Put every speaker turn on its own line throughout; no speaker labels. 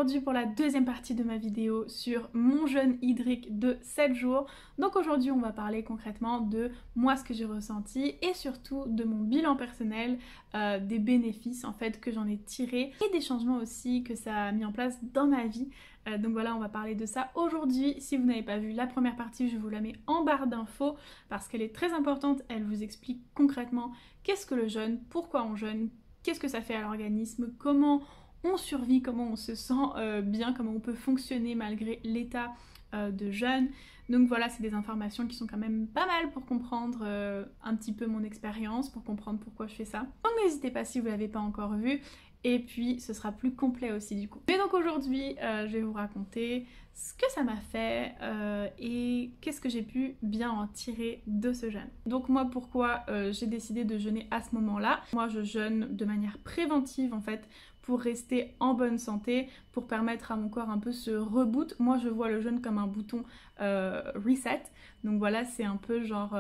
aujourd'hui pour la deuxième partie de ma vidéo sur mon jeûne hydrique de 7 jours. Donc aujourd'hui on va parler concrètement de moi, ce que j'ai ressenti et surtout de mon bilan personnel, des bénéfices en fait que j'en ai tirés et des changements aussi que ça a mis en place dans ma vie. Donc voilà, on va parler de ça aujourd'hui. Si vous n'avez pas vu la première partie, je vous la mets en barre d'infos parce qu'elle est très importante. Elle vous explique concrètement qu'est-ce que le jeûne, pourquoi on jeûne, qu'est-ce que ça fait à l'organisme, comment on survit, comment on se sent bien, comment on peut fonctionner malgré l'état de jeûne. Donc voilà, c'est des informations qui sont quand même pas mal pour comprendre un petit peu mon expérience, pour comprendre pourquoi je fais ça. Donc n'hésitez pas si vous ne l'avez pas encore vu. Et puis ce sera plus complet aussi du coup. Mais donc aujourd'hui je vais vous raconter ce que ça m'a fait et qu'est-ce que j'ai pu bien en tirer de ce jeûne. Donc moi pourquoi j'ai décidé de jeûner à ce moment-là. Moi je jeûne de manière préventive en fait pour rester en bonne santé, pour permettre à mon corps un peu ce reboot. Moi je vois le jeûne comme un bouton reset. Donc voilà, c'est un peu genre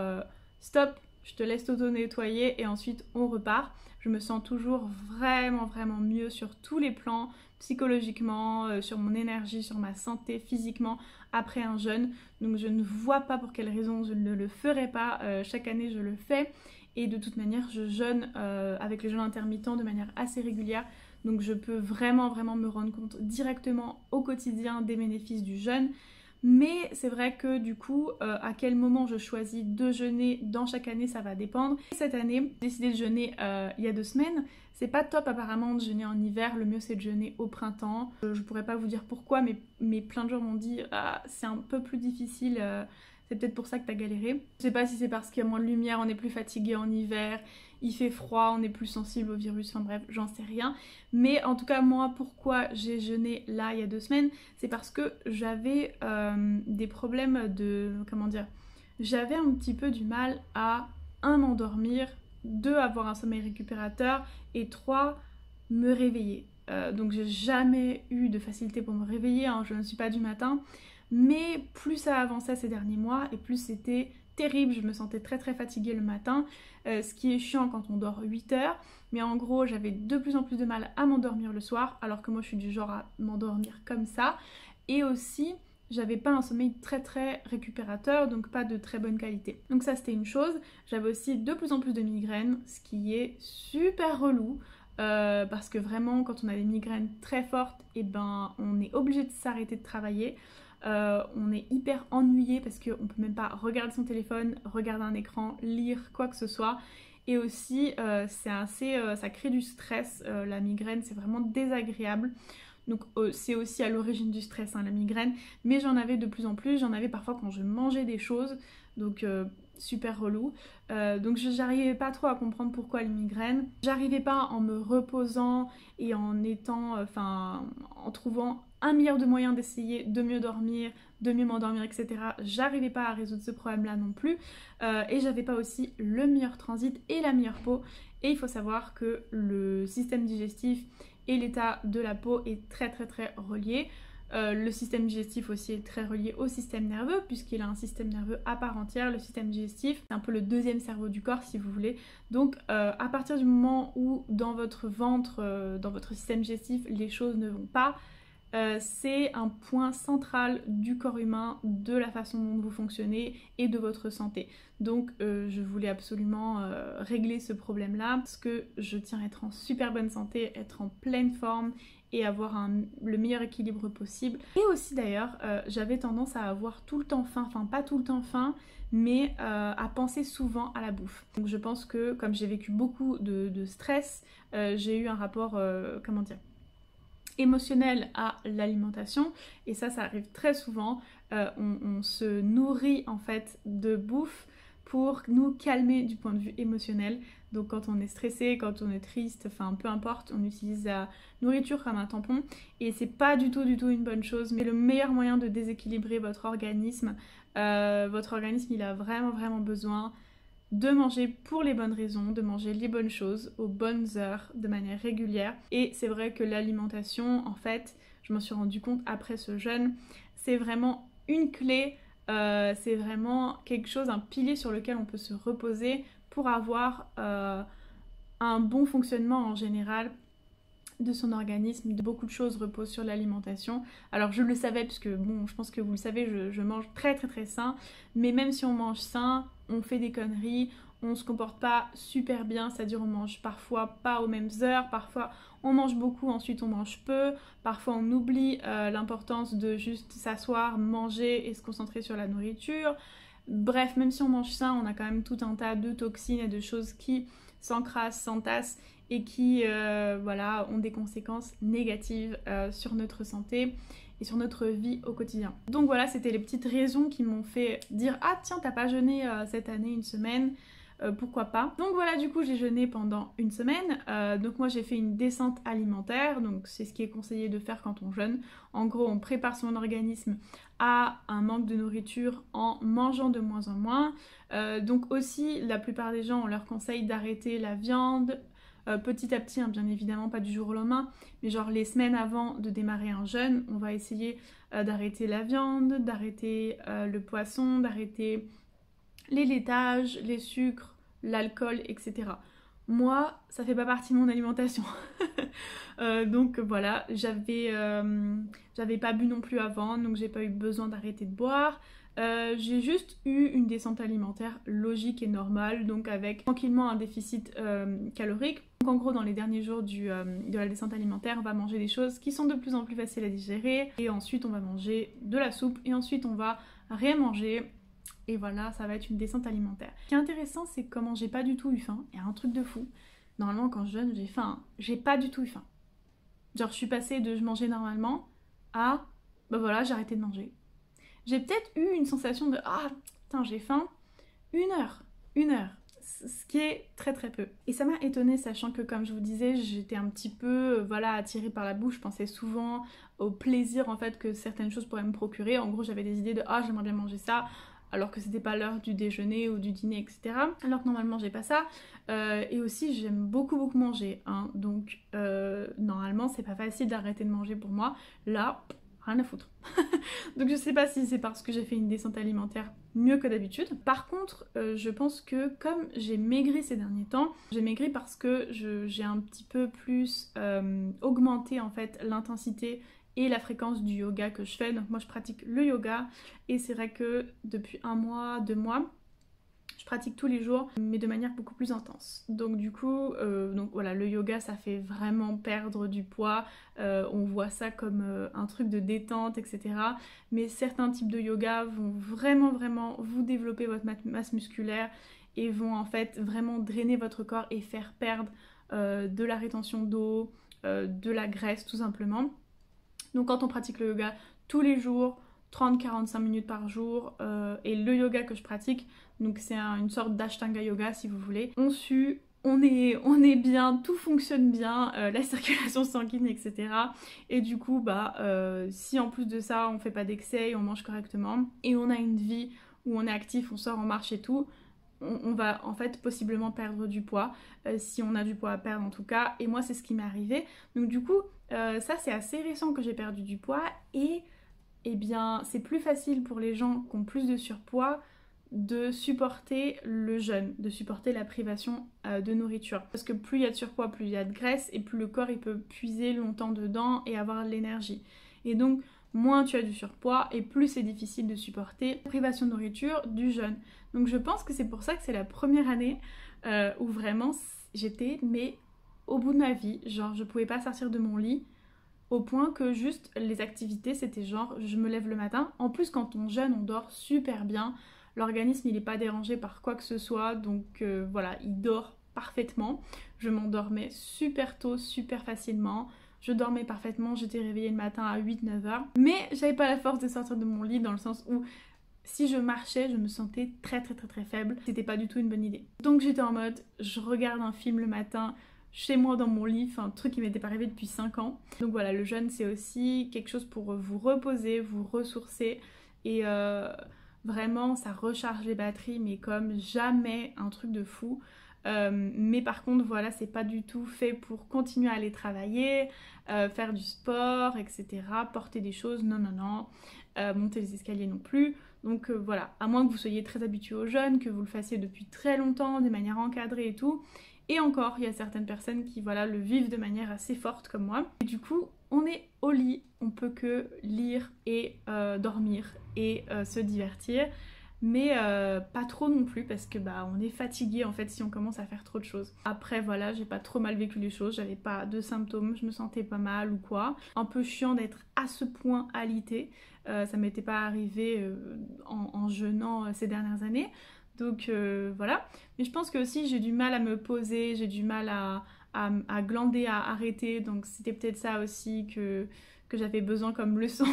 stop, je te laisse t'auto-nettoyer et ensuite on repart. Je me sens toujours vraiment mieux sur tous les plans, psychologiquement, sur mon énergie, sur ma santé, physiquement, après un jeûne. Donc je ne vois pas pour quelle raison je ne le ferai pas. Chaque année je le fais et de toute manière je jeûne avec le jeûne intermittent de manière assez régulière. Donc je peux vraiment me rendre compte directement au quotidien des bénéfices du jeûne. Mais c'est vrai que du coup, à quel moment je choisis de jeûner dans chaque année, ça va dépendre. Cette année, j'ai décidé de jeûner il y a 2 semaines. C'est pas top apparemment de jeûner en hiver, le mieux c'est de jeûner au printemps. Je pourrais pas vous dire pourquoi, mais plein de gens m'ont dit c'est un peu plus difficile, c'est peut-être pour ça que t'as galéré. Je sais pas si c'est parce qu'il y a moins de lumière, on est plus fatigué en hiver, il fait froid, on est plus sensible au virus, enfin bref, j'en sais rien. Mais en tout cas, moi, pourquoi j'ai jeûné là il y a 2 semaines, c'est parce que j'avais des problèmes de... comment dire, j'avais un petit peu du mal à 1 m'endormir, 2 avoir un sommeil récupérateur et 3 me réveiller. Donc j'ai jamais eu de facilité pour me réveiller, hein, je ne suis pas du matin. Mais plus ça avançait ces derniers mois et plus c'était terrible, je me sentais très fatiguée le matin, ce qui est chiant quand on dort 8 heures, mais en gros j'avais de plus en plus de mal à m'endormir le soir, alors que moi je suis du genre à m'endormir comme ça, et aussi j'avais pas un sommeil très récupérateur, donc pas de très bonne qualité. Donc ça c'était une chose. J'avais aussi de plus en plus de migraines, ce qui est super relou. Parce que vraiment quand on a des migraines très fortes, et ben on est obligé de s'arrêter de travailler. On est hyper ennuyé parce qu'on peut même pas regarder son téléphone, regarder un écran, lire quoi que ce soit. Et aussi c'est assez, ça crée du stress, la migraine, c'est vraiment désagréable. Donc c'est aussi à l'origine du stress, hein, la migraine. Mais j'en avais de plus en plus, j'en avais parfois quand je mangeais des choses. Donc super relou. Donc j'arrivais pas trop à comprendre pourquoi les migraines. J'arrivais pas en me reposant et en étant, en trouvant 1 milliard de moyens d'essayer de mieux dormir, de mieux m'endormir, etc. J'arrivais pas à résoudre ce problème-là non plus. Et j'avais pas aussi le meilleur transit et la meilleure peau. Et il faut savoir que le système digestif et l'état de la peau est très relié. Le système digestif aussi est très relié au système nerveux puisqu'il a un système nerveux à part entière. Le système digestif, c'est un peu le deuxième cerveau du corps si vous voulez. Donc à partir du moment où dans votre ventre, dans votre système digestif, les choses ne vont pas, c'est un point central du corps humain, de la façon dont vous fonctionnez et de votre santé. Donc je voulais absolument régler ce problème-là parce que je tiens à être en super bonne santé, être en pleine forme et avoir le meilleur équilibre possible. Et aussi d'ailleurs, j'avais tendance à avoir tout le temps faim, enfin pas tout le temps faim, mais à penser souvent à la bouffe. Donc je pense que comme j'ai vécu beaucoup de stress, j'ai eu un rapport, comment dire, émotionnel à l'alimentation, et ça arrive très souvent. On se nourrit en fait de bouffe pour nous calmer du point de vue émotionnel. Donc quand on est stressé, quand on est triste, enfin peu importe, on utilise la nourriture comme un tampon et c'est pas du tout une bonne chose, mais le meilleur moyen de déséquilibrer votre organisme. Votre organisme il a vraiment besoin de manger pour les bonnes raisons, de manger les bonnes choses aux bonnes heures, de manière régulière. Et c'est vrai que l'alimentation, en fait, je m'en suis rendu compte après ce jeûne, c'est vraiment une clé, c'est vraiment quelque chose, un pilier sur lequel on peut se reposer pour avoir un bon fonctionnement en général de son organisme. Beaucoup de choses reposent sur l'alimentation. Alors je le savais parce que bon, je pense que vous le savez, je mange très très très sain, mais même si on mange sain, on fait des conneries, on se comporte pas super bien, c'est-à-dire on mange parfois pas aux mêmes heures, parfois on mange beaucoup, ensuite on mange peu, parfois on oublie l'importance de juste s'asseoir, manger et se concentrer sur la nourriture. Bref, même si on mange sain, on a quand même tout un tas de toxines et de choses qui s'encrassent, s'entassent et qui voilà, ont des conséquences négatives sur notre santé et sur notre vie au quotidien. Donc voilà, c'était les petites raisons qui m'ont fait dire « Ah tiens, t'as pas jeûné cette année une semaine ?» pourquoi pas. Donc voilà, du coup j'ai jeûné pendant une semaine. Donc moi j'ai fait une descente alimentaire, donc c'est ce qui est conseillé de faire quand on jeûne. En gros, on prépare son organisme à un manque de nourriture en mangeant de moins en moins. Donc aussi, la plupart des gens, on leur conseille d'arrêter la viande petit à petit, hein, bien évidemment pas du jour au lendemain, mais genre les semaines avant de démarrer un jeûne, on va essayer d'arrêter la viande, d'arrêter le poisson, d'arrêter les laitages, les sucres, l'alcool, etc. Moi, ça fait pas partie de mon alimentation. Donc voilà, j'avais pas bu non plus avant, donc j'ai pas eu besoin d'arrêter de boire. J'ai juste eu une descente alimentaire logique et normale, donc avec tranquillement un déficit calorique. Donc en gros, dans les derniers jours de la descente alimentaire, on va manger des choses qui sont de plus en plus faciles à digérer, et ensuite on va manger de la soupe, et ensuite on va rien manger. Et voilà, ça va être une descente alimentaire. Ce qui est intéressant, c'est comment j'ai pas du tout eu faim. Il y a un truc de fou. Normalement, quand je jeûne, j'ai faim. J'ai pas du tout eu faim. Genre, je suis passée de je mangeais normalement à bah voilà, j'ai arrêté de manger. J'ai peut-être eu une sensation de ah, putain, j'ai faim. Une heure. Ce qui est très très peu. Et ça m'a étonnée, sachant que comme je vous disais, j'étais un petit peu voilà, attirée par la bouffe. Je pensais souvent au plaisir en fait que certaines choses pourraient me procurer. En gros, j'avais des idées de ah, j'aimerais bien manger ça, alors que c'était pas l'heure du déjeuner ou du dîner, etc. Alors que normalement j'ai pas ça. Et aussi j'aime beaucoup manger, hein. Donc normalement c'est pas facile d'arrêter de manger pour moi. Là, rien à foutre. Donc je sais pas si c'est parce que j'ai fait une descente alimentaire mieux que d'habitude. Par contre, je pense que comme j'ai maigri ces derniers temps, j'ai maigri parce que j'ai un petit peu plus augmenté en fait l'intensité et la fréquence du yoga que je fais. Donc moi je pratique le yoga et c'est vrai que depuis 1 mois, 2 mois, je pratique tous les jours mais de manière beaucoup plus intense. Donc du coup, donc voilà, le yoga ça fait vraiment perdre du poids, on voit ça comme un truc de détente, etc. Mais certains types de yoga vont vraiment vous développer votre masse musculaire et vont en fait vraiment drainer votre corps et faire perdre de la rétention d'eau, de la graisse tout simplement. Donc quand on pratique le yoga tous les jours, 30-45 minutes par jour, et le yoga que je pratique, donc c'est une sorte d'ashtanga yoga si vous voulez, on sue, on est bien, tout fonctionne bien, la circulation sanguine, etc. Et du coup, bah, si en plus de ça on fait pas d'excès, on mange correctement, et on a une vie où on est actif, on sort en marche et tout, on va en fait possiblement perdre du poids, si on a du poids à perdre en tout cas, et moi c'est ce qui m'est arrivé. Donc du coup, ça c'est assez récent que j'ai perdu du poids, et eh bien c'est plus facile pour les gens qui ont plus de surpoids de supporter le jeûne, de supporter la privation de nourriture. Parce que plus il y a de surpoids, plus il y a de graisse, et plus le corps il peut puiser longtemps dedans et avoir de l'énergie. Et donc moins tu as du surpoids et plus c'est difficile de supporter la privation de nourriture du jeûne. Donc je pense que c'est pour ça que c'est la première année où vraiment j'étais mais au bout de ma vie, genre je pouvais pas sortir de mon lit, au point que juste les activités c'était genre je me lève le matin. En plus quand on jeûne on dort super bien, l'organisme il est pas dérangé par quoi que ce soit, donc voilà, il dort parfaitement. Je m'endormais super tôt, super facilement. Je dormais parfaitement, j'étais réveillée le matin à 8-9 heures. Mais j'avais pas la force de sortir de mon lit, dans le sens où si je marchais, je me sentais très faible. C'était pas du tout une bonne idée. Donc j'étais en mode, je regarde un film le matin, chez moi dans mon lit, enfin un truc qui m'était pas arrivé depuis 5 ans. Donc voilà, le jeûne c'est aussi quelque chose pour vous reposer, vous ressourcer, et vraiment ça recharge les batteries mais comme jamais, un truc de fou. Mais par contre voilà, c'est pas du tout fait pour continuer à aller travailler, faire du sport, etc., porter des choses, non, monter les escaliers non plus. Donc voilà, à moins que vous soyez très habitué au jeûne, que vous le fassiez depuis très longtemps, de manière encadrée et tout. Et encore, il y a certaines personnes qui voilà, le vivent de manière assez forte comme moi. Et du coup, on est au lit, on peut que lire et dormir et se divertir. Mais pas trop non plus parce que bah on est fatigué en fait si on commence à faire trop de choses. Après voilà, j'ai pas trop mal vécu les choses, j'avais pas de symptômes, je me sentais pas mal ou quoi. Un peu chiant d'être à ce point alité, ça m'était pas arrivé en jeûnant ces dernières années. Donc voilà, mais je pense que aussi j'ai du mal à me poser, j'ai du mal à glander, à arrêter, donc c'était peut-être ça aussi que j'avais besoin comme leçon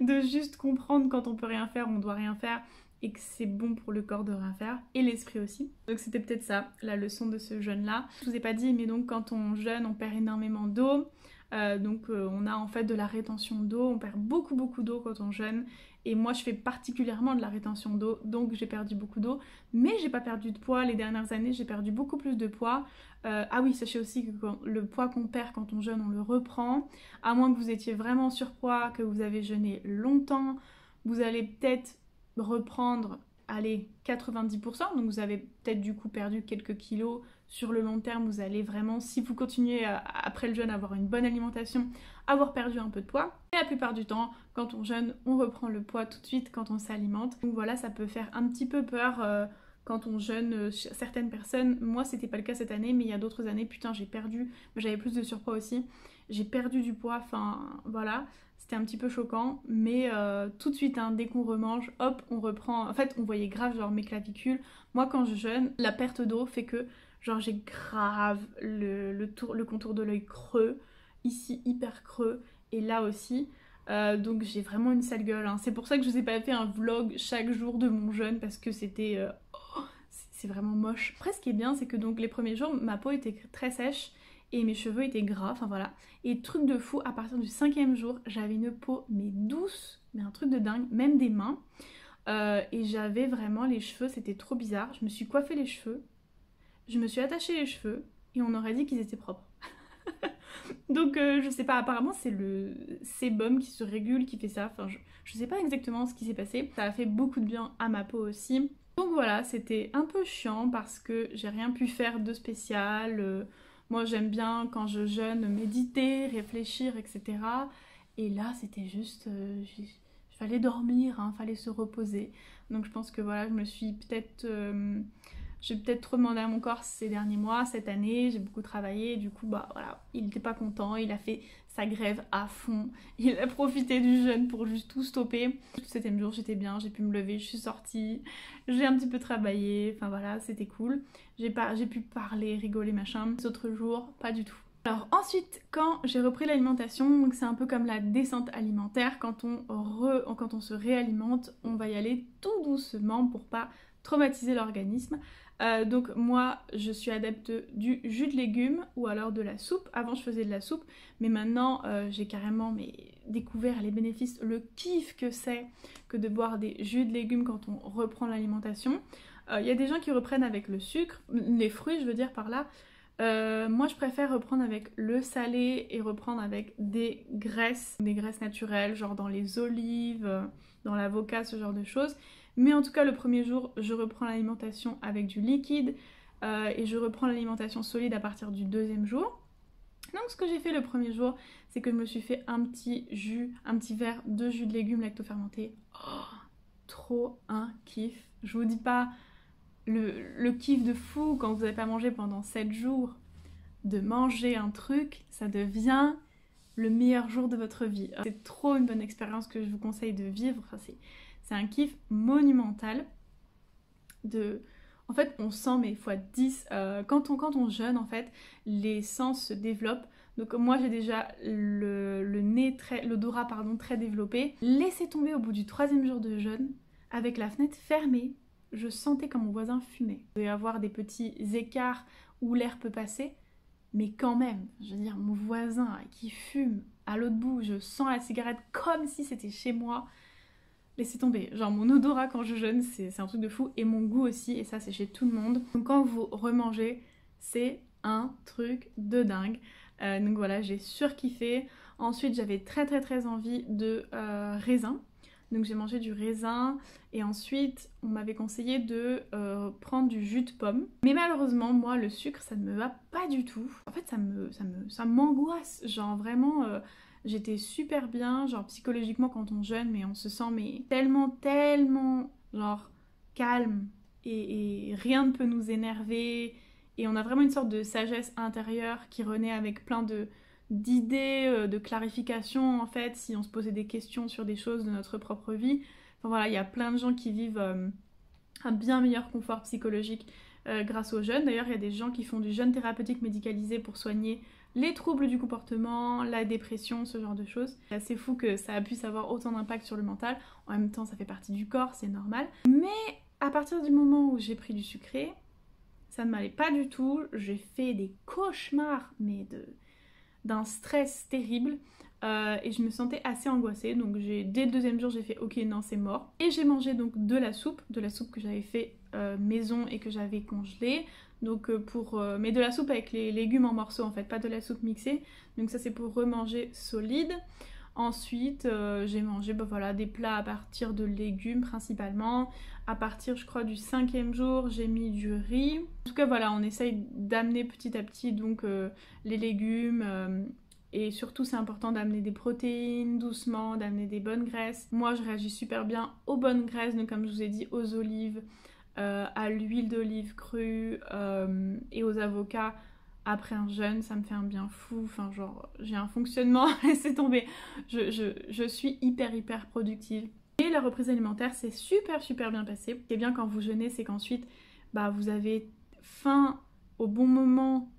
de juste comprendre quand on peut rien faire, on doit rien faire et que c'est bon pour le corps de rien faire et l'esprit aussi. Donc c'était peut-être ça, la leçon de ce jeûne-là. Je vous ai pas dit, mais donc quand on jeûne, on perd énormément d'eau. On a en fait de la rétention d'eau, on perd beaucoup d'eau quand on jeûne et moi je fais particulièrement de la rétention d'eau, donc j'ai perdu beaucoup d'eau, mais j'ai pas perdu de poids. Les dernières années j'ai perdu beaucoup plus de poids. Ah oui, sachez aussi que le poids qu'on perd quand on jeûne, on le reprend, à moins que vous étiez vraiment surpoids, que vous avez jeûné longtemps, vous allez peut-être reprendre, allez, 90%, donc vous avez peut-être du coup perdu quelques kilos. Sur le long terme, vous allez vraiment, si vous continuez après le jeûne à avoir une bonne alimentation, avoir perdu un peu de poids. Et la plupart du temps, quand on jeûne, on reprend le poids tout de suite quand on s'alimente. Donc voilà, ça peut faire un petit peu peur quand on jeûne. Certaines personnes, moi c'était pas le cas cette année, mais il y a d'autres années, putain j'ai perdu, j'avais plus de surpoids aussi, j'ai perdu du poids, enfin voilà. C'était un petit peu choquant, mais tout de suite, hein, dès qu'on remange, hop, on reprend. En fait, on voyait grave genre mes clavicules. Moi, quand je jeûne, la perte d'eau fait que genre j'ai grave le contour de l'œil creux, ici hyper creux, et là aussi. Donc j'ai vraiment une sale gueule. Hein. C'est pour ça que je vous ai pas fait un vlog chaque jour de mon jeûne, parce que c'était... c'est vraiment moche. Après, ce qui est bien, c'est que donc les premiers jours, ma peau était très sèche, et mes cheveux étaient gras, enfin voilà. Et truc de fou, à partir du 5e jour, j'avais une peau mais douce, mais un truc de dingue, même des mains. Et j'avais vraiment les cheveux, c'était trop bizarre. Je me suis coiffé les cheveux, je me suis attaché les cheveux, et on aurait dit qu'ils étaient propres. Donc je sais pas, apparemment c'est le sébum qui se régule qui fait ça. Enfin je sais pas exactement ce qui s'est passé. Ça a fait beaucoup de bien à ma peau aussi. Donc voilà, c'était un peu chiant parce que j'ai rien pu faire de spécial. Moi j'aime bien quand je jeûne méditer, réfléchir, etc. Et là c'était juste... fallait dormir, hein, fallait se reposer. Donc je pense que voilà, je me suis peut-être... j'ai peut-être trop demandé à mon corps ces derniers mois, cette année, j'ai beaucoup travaillé, du coup bah voilà, il n'était pas content, il a fait sa grève à fond, il a profité du jeûne pour juste tout stopper. Le 7e jour j'étais bien, j'ai pu me lever, je suis sortie, j'ai un petit peu travaillé, enfin voilà, c'était cool. J'ai pu parler, rigoler, machin. Les autres jours, pas du tout. Alors ensuite, quand j'ai repris l'alimentation, donc c'est un peu comme la descente alimentaire, quand on se réalimente, on va y aller tout doucement pour pas traumatiser l'organisme. Donc moi je suis adepte du jus de légumes ou alors de la soupe. Avant je faisais de la soupe, mais maintenant j'ai carrément découvert les bénéfices, le kiff que c'est que de boire des jus de légumes quand on reprend l'alimentation. Il y a des gens qui reprennent avec le sucre, les fruits je veux dire par là. Moi je préfère reprendre avec le salé et reprendre avec des graisses naturelles, genre dans les olives, dans l'avocat, ce genre de choses. Mais en tout cas le premier jour je reprends l'alimentation avec du liquide et je reprends l'alimentation solide à partir du 2e jour. Donc ce que j'ai fait le premier jour, c'est que je me suis fait un petit verre de jus de légumes lactofermenté. Oh, trop un kiff. Je vous dis pas le kiff de fou quand vous n'avez pas mangé pendant 7 jours, de manger un truc, ça devient le meilleur jour de votre vie. C'est trop une bonne expérience que je vous conseille de vivre. Enfin, c'est un kiff monumental. En fait, on sent mais fois 10. Quand on jeûne, en fait, les sens se développent. Donc moi, j'ai déjà l'odorat très développé. Laissez tomber au bout du 3e jour de jeûne, avec la fenêtre fermée, je sentais comme mon voisin fumait. Il peut y avoir des petits écarts où l'air peut passer, mais quand même, je veux dire, mon voisin qui fume à l'autre bout, je sens la cigarette comme si c'était chez moi. Laissez tomber, genre mon odorat quand je jeûne, c'est un truc de fou, et mon goût aussi, et ça c'est chez tout le monde. Donc quand vous remangez, c'est un truc de dingue. Donc voilà, j'ai surkiffé. Ensuite j'avais très envie de raisin. Donc j'ai mangé du raisin et ensuite on m'avait conseillé de prendre du jus de pomme. Mais malheureusement moi le sucre ça ne me va pas du tout. En fait ça m'angoisse. Genre vraiment j'étais super bien, genre psychologiquement quand on jeûne, mais on se sent mais tellement genre calme et rien ne peut nous énerver. Et on a vraiment une sorte de sagesse intérieure qui renaît avec plein d'idées, de clarification en fait, si on se posait des questions sur des choses de notre propre vie. Enfin voilà, il y a plein de gens qui vivent un bien meilleur confort psychologique grâce au jeûne. D'ailleurs, il y a des gens qui font du jeûne thérapeutique médicalisé pour soigner les troubles du comportement, la dépression, ce genre de choses. C'est assez fou que ça puisse avoir autant d'impact sur le mental. En même temps, ça fait partie du corps, c'est normal. Mais à partir du moment où j'ai pris du sucré, ça ne m'allait pas du tout. J'ai fait des cauchemars, mais d'un stress terrible. Et je me sentais assez angoissée. Donc dès le deuxième jour, j'ai fait ok, non, c'est mort. Et j'ai mangé donc de la soupe que j'avais fait maison et que j'avais congelée. Donc mais de la soupe avec les légumes en morceaux en fait, pas de la soupe mixée. Donc ça c'est pour remanger solide. Ensuite j'ai mangé voilà, des plats à partir de légumes principalement. À partir je crois du 5e jour j'ai mis du riz. En tout cas voilà, on essaye d'amener petit à petit donc les légumes. Et surtout c'est important d'amener des protéines doucement, d'amener des bonnes graisses. Moi je réagis super bien aux bonnes graisses, donc comme je vous ai dit aux olives, à l'huile d'olive crue et aux avocats. Après un jeûne, ça me fait un bien fou. Enfin genre j'ai un fonctionnement, laissez tomber. Je suis hyper productive. Et la reprise alimentaire c'est super bien passé. Ce qui est bien quand vous jeûnez, c'est qu'ensuite vous avez faim au bon moment.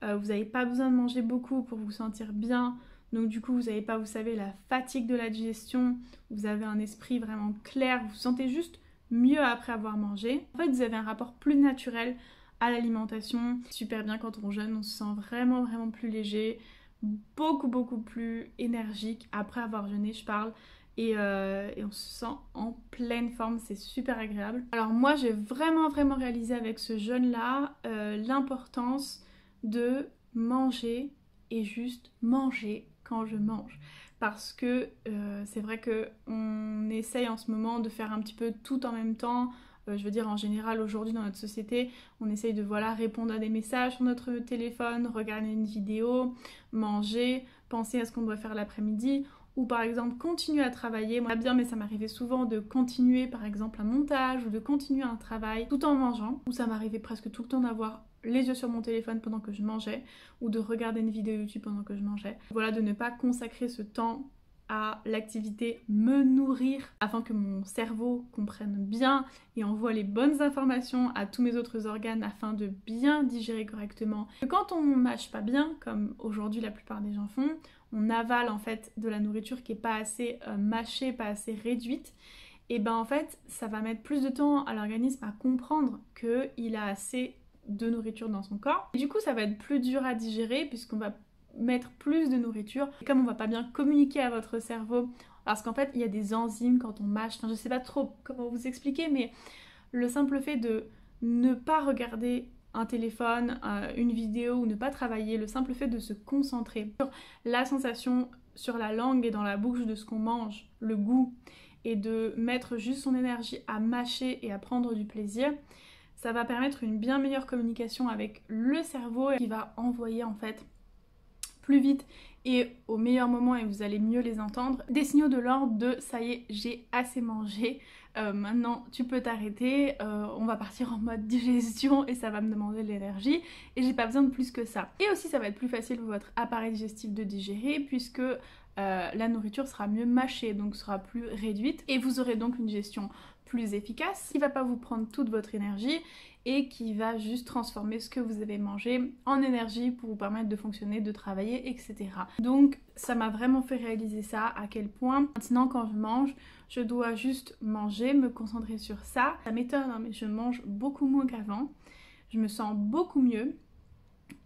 Vous n'avez pas besoin de manger beaucoup pour vous sentir bien. Donc du coup, vous n'avez pas, vous savez, la fatigue de la digestion. Vous avez un esprit vraiment clair. Vous vous sentez juste mieux après avoir mangé. En fait, vous avez un rapport plus naturel à l'alimentation. Super bien quand on jeûne. On se sent vraiment plus léger. Beaucoup plus énergique après avoir jeûné, je parle. Et on se sent en pleine forme, c'est super agréable. Alors moi, j'ai vraiment réalisé avec ce jeûne-là l'importance de manger et juste manger quand je mange, parce que c'est vrai que on essaye en ce moment de faire un petit peu tout en même temps. Je veux dire en général aujourd'hui dans notre société on essaye de voilà répondre à des messages sur notre téléphone, regarder une vidéo, manger, penser à ce qu'on doit faire l'après-midi, ou par exemple continuer à travailler. Moi bien, mais ça m'arrivait souvent de continuer par exemple un montage ou de continuer un travail tout en mangeant, ou ça m'arrivait presque tout le temps d'avoir les yeux sur mon téléphone pendant que je mangeais, ou de regarder une vidéo YouTube pendant que je mangeais. Voilà, de ne pas consacrer ce temps à l'activité me nourrir afin que mon cerveau comprenne bien et envoie les bonnes informations à tous mes autres organes afin de bien digérer correctement. Quand on mâche pas bien, comme aujourd'hui la plupart des gens font, on avale en fait de la nourriture qui est pas assez mâchée, pas assez réduite, et ben en fait ça va mettre plus de temps à l'organisme à comprendre qu'il a assez de nourriture dans son corps. Et du coup ça va être plus dur à digérer puisqu'on va mettre plus de nourriture. Et comme on va pas bien communiquer à votre cerveau, parce qu'en fait il y a des enzymes quand on mâche, enfin je sais pas trop comment vous expliquer, mais le simple fait de ne pas regarder un téléphone, une vidéo ou ne pas travailler, le simple fait de se concentrer sur la sensation sur la langue et dans la bouche de ce qu'on mange, le goût, et de mettre juste son énergie à mâcher et à prendre du plaisir, ça va permettre une bien meilleure communication avec le cerveau qui va envoyer en fait plus vite et au meilleur moment, et vous allez mieux les entendre, des signaux de l'ordre de ça y est, j'ai assez mangé, maintenant tu peux t'arrêter, on va partir en mode digestion et ça va me demander de l'énergie et j'ai pas besoin de plus que ça. Et aussi ça va être plus facile pour votre appareil digestif de digérer puisque la nourriture sera mieux mâchée, donc sera plus réduite, et vous aurez donc une digestion plus efficace qui va pas vous prendre toute votre énergie et qui va juste transformer ce que vous avez mangé en énergie pour vous permettre de fonctionner, de travailler, etc. Donc ça m'a vraiment fait réaliser ça, à quel point maintenant quand je mange, je dois juste manger, me concentrer sur ça. Ça m'étonne, hein, mais je mange beaucoup moins qu'avant, je me sens beaucoup mieux.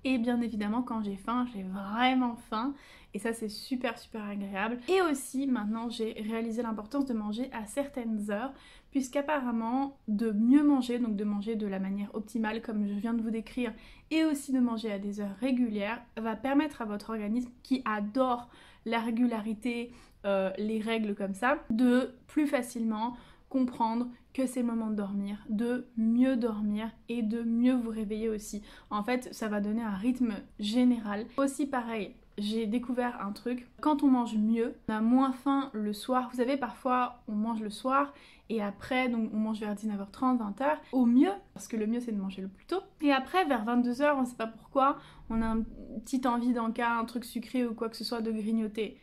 Et bien évidemment quand j'ai faim, j'ai vraiment faim et ça c'est super agréable. Et aussi maintenant j'ai réalisé l'importance de manger à certaines heures puisqu'apparemment de mieux manger, donc de manger de la manière optimale comme je viens de vous décrire et aussi de manger à des heures régulières va permettre à votre organisme qui adore la régularité, les règles comme ça, de plus facilement comprendre que c'est le moment de dormir, de mieux dormir et de mieux vous réveiller aussi. En fait, ça va donner un rythme général. Aussi pareil, j'ai découvert un truc, quand on mange mieux, on a moins faim le soir. Vous savez, parfois on mange le soir et après, donc on mange vers 19h30, 20h, au mieux, parce que le mieux c'est de manger le plus tôt. Et après, vers 22h, on ne sait pas pourquoi, on a une petite envie d'en cas, un truc sucré ou quoi que ce soit de grignoter.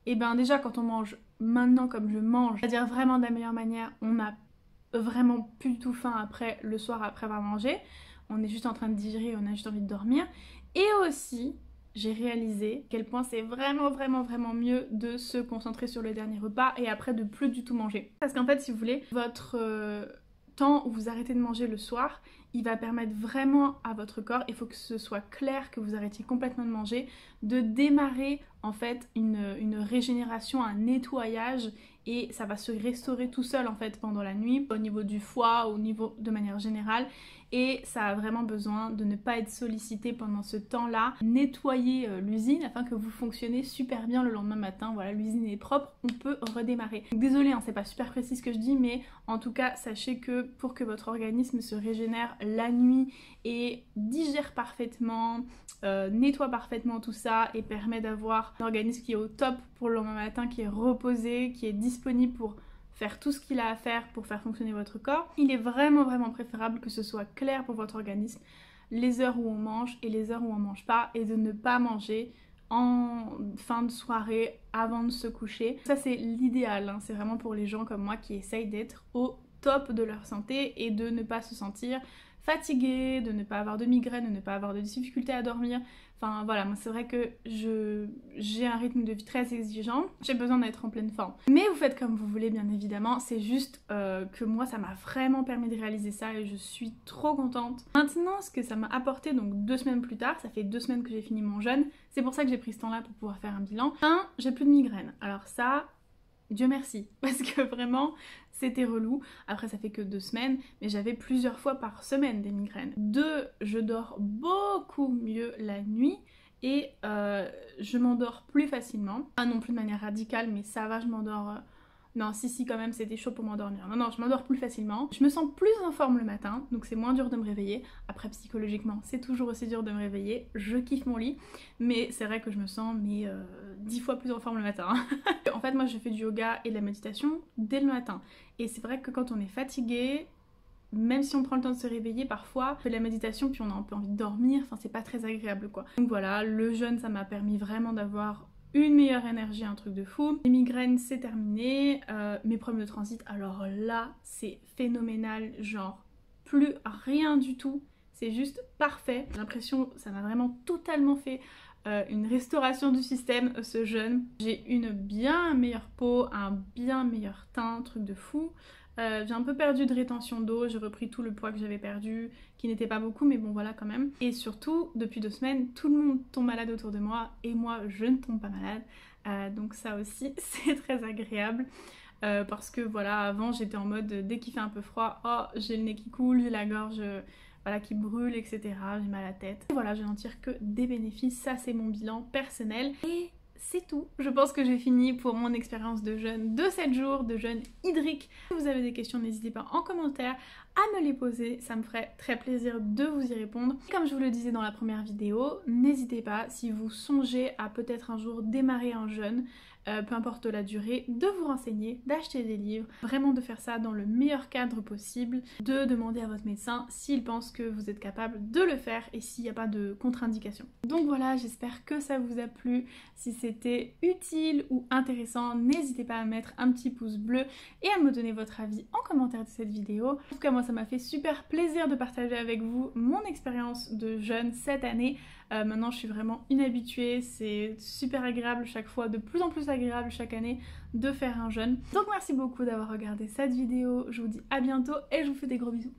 Et bien déjà, quand on mange maintenant comme je mange, c'est-à-dire vraiment de la meilleure manière, on a vraiment plus du tout faim après le soir après avoir mangé, on est juste en train de digérer, on a juste envie de dormir. Et aussi j'ai réalisé à quel point c'est vraiment mieux de se concentrer sur le dernier repas et après de plus du tout manger, parce qu'en fait si vous voulez, votre temps où vous arrêtez de manger le soir, il va permettre vraiment à votre corps, il faut que ce soit clair que vous arrêtiez complètement de manger, de démarrer en fait une régénération, un nettoyage et ça va se restaurer tout seul en fait pendant la nuit au niveau du foie, au niveau de manière générale et ça a vraiment besoin de ne pas être sollicité pendant ce temps-là, nettoyer l'usine afin que vous fonctionnez super bien le lendemain matin. Voilà, l'usine est propre, on peut redémarrer. Désolée, hein, c'est pas super précis ce que je dis, mais en tout cas sachez que pour que votre organisme se régénère la nuit et digère parfaitement, nettoie parfaitement tout ça et permet d'avoir un organisme qui est au top pour le lendemain matin, qui est reposé, qui est disponible pour faire tout ce qu'il a à faire pour faire fonctionner votre corps, il est vraiment préférable que ce soit clair pour votre organisme les heures où on mange et les heures où on mange pas et de ne pas manger en fin de soirée avant de se coucher. Ça c'est l'idéal, hein. C'est vraiment pour les gens comme moi qui essayent d'être au top de leur santé et de ne pas se sentir fatigué, de ne pas avoir de migraine, de ne pas avoir de difficultés à dormir. Enfin voilà, moi c'est vrai que j'ai un rythme de vie très exigeant, j'ai besoin d'être en pleine forme. Mais vous faites comme vous voulez bien évidemment, c'est juste que moi ça m'a vraiment permis de réaliser ça et je suis trop contente. Maintenant ce que ça m'a apporté, donc 2 semaines plus tard, ça fait 2 semaines que j'ai fini mon jeûne, c'est pour ça que j'ai pris ce temps là pour pouvoir faire un bilan. 1, j'ai plus de migraine, alors ça... Dieu merci, parce que vraiment c'était relou. Après ça fait que 2 semaines, mais j'avais plusieurs fois par semaine des migraines. 2, je dors beaucoup mieux la nuit et je m'endors plus facilement. Pas non plus de manière radicale, mais ça va, je m'endors... Non, si quand même c'était chaud pour m'endormir. Non, je m'endors plus facilement. Je me sens plus en forme le matin, donc c'est moins dur de me réveiller. Après psychologiquement, c'est toujours aussi dur de me réveiller. Je kiffe mon lit, mais c'est vrai que je me sens 10 fois plus en forme le matin. En fait, moi je fais du yoga et de la méditation dès le matin. Et c'est vrai que quand on est fatigué, même si on prend le temps de se réveiller, parfois on fait de la méditation puis on a un peu envie de dormir, enfin c'est pas très agréable quoi. Donc voilà, le jeûne ça m'a permis vraiment d'avoir une meilleure énergie, un truc de fou. Les migraines c'est terminé, mes problèmes de transit, alors là c'est phénoménal, genre plus rien du tout, c'est juste parfait. J'ai l'impression ça m'a vraiment totalement fait une restauration du système ce jeûne. J'ai une bien meilleure peau, un bien meilleur teint, truc de fou. J'ai un peu perdu de rétention d'eau, j'ai repris tout le poids que j'avais perdu, qui n'était pas beaucoup, mais bon voilà quand même. Et surtout, depuis 2 semaines, tout le monde tombe malade autour de moi, et moi je ne tombe pas malade. Donc ça aussi, c'est très agréable. Parce que voilà, avant j'étais en mode, dès qu'il fait un peu froid, oh j'ai le nez qui coule, j'ai la gorge... voilà, qui brûle, etc. J'ai mal à la tête. Et voilà, je n'en tire que des bénéfices. Ça, c'est mon bilan personnel. Et c'est tout. Je pense que j'ai fini pour mon expérience de jeûne de 7 jours, de jeûne hydrique. Si vous avez des questions, n'hésitez pas en commentaire à me les poser. Ça me ferait très plaisir de vous y répondre. Et comme je vous le disais dans la première vidéo, n'hésitez pas, si vous songez à peut-être un jour démarrer un jeûne, peu importe la durée, de vous renseigner, d'acheter des livres, vraiment de faire ça dans le meilleur cadre possible, de demander à votre médecin s'il pense que vous êtes capable de le faire et s'il n'y a pas de contre-indication. Donc voilà, j'espère que ça vous a plu. Si c'était utile ou intéressant, n'hésitez pas à mettre un petit pouce bleu et à me donner votre avis en commentaire de cette vidéo. En tout cas, moi ça m'a fait super plaisir de partager avec vous mon expérience de jeûne cette année. Maintenant je suis vraiment inhabituée, c'est super agréable chaque fois, de plus en plus agréable chaque année de faire un jeûne. Donc merci beaucoup d'avoir regardé cette vidéo, je vous dis à bientôt et je vous fais des gros bisous.